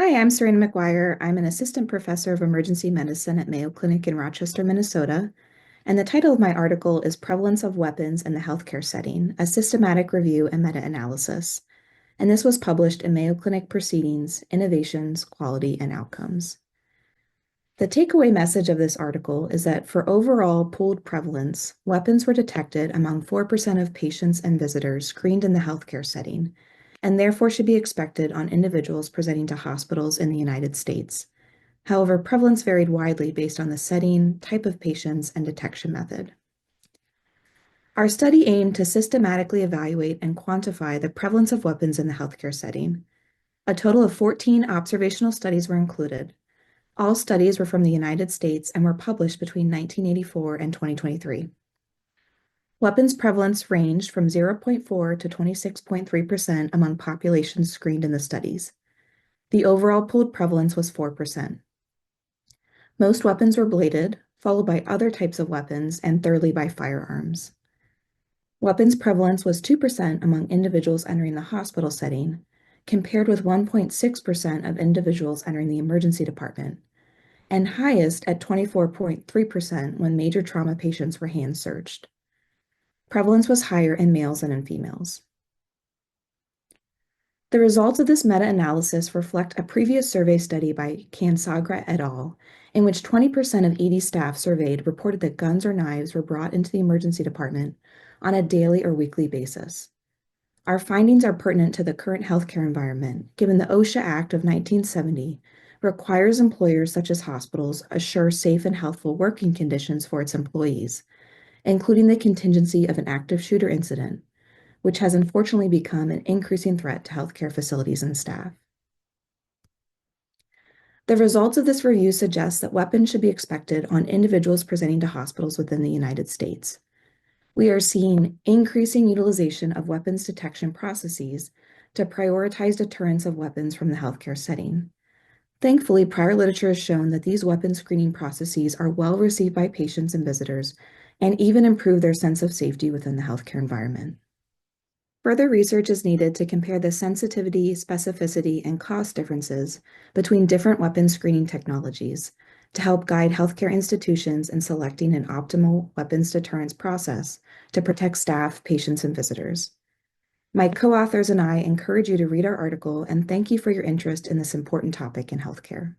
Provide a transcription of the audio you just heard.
Hi, I'm Serena McGuire. I'm an assistant professor of emergency medicine at Mayo Clinic in Rochester, Minnesota. And the title of my article is Prevalence of Weapons in the Healthcare Setting, a Systematic Review and Meta-Analysis. And this was published in Mayo Clinic Proceedings, Innovations, Quality, and Outcomes. The takeaway message of this article is that for overall pooled prevalence, weapons were detected among 4% of patients and visitors screened in the healthcare setting, and therefore should be expected on individuals presenting to hospitals in the United States. However, prevalence varied widely based on the setting, type of patients, and detection method. Our study aimed to systematically evaluate and quantify the prevalence of weapons in the healthcare setting. A total of 14 observational studies were included. All studies were from the United States and were published between 1984 and 2023. Weapons prevalence ranged from 0.4 to 26.3% among populations screened in the studies. The overall pooled prevalence was 4%. Most weapons were bladed, followed by other types of weapons, and thirdly by firearms. Weapons prevalence was 2% among individuals entering the hospital setting, compared with 1.6% of individuals entering the emergency department, and highest at 24.3% when major trauma patients were hand-searched. Prevalence was higher in males than in females. The results of this meta-analysis reflect a previous survey study by Cansagra et al., in which 20% of ED staff surveyed reported that guns or knives were brought into the emergency department on a daily or weekly basis. Our findings are pertinent to the current healthcare environment, given the OSHA Act of 1970 requires employers such as hospitals assure safe and healthful working conditions for its employees, including the contingency of an active shooter incident, which has unfortunately become an increasing threat to healthcare facilities and staff. The results of this review suggest that weapons should be expected on individuals presenting to hospitals within the United States. We are seeing increasing utilization of weapons detection processes to prioritize deterrence of weapons from the healthcare setting. Thankfully, prior literature has shown that these weapon screening processes are well received by patients and visitors and even improve their sense of safety within the healthcare environment. Further research is needed to compare the sensitivity, specificity, and cost differences between different weapon screening technologies to help guide healthcare institutions in selecting an optimal weapons deterrence process to protect staff, patients, and visitors. My co-authors and I encourage you to read our article and thank you for your interest in this important topic in healthcare.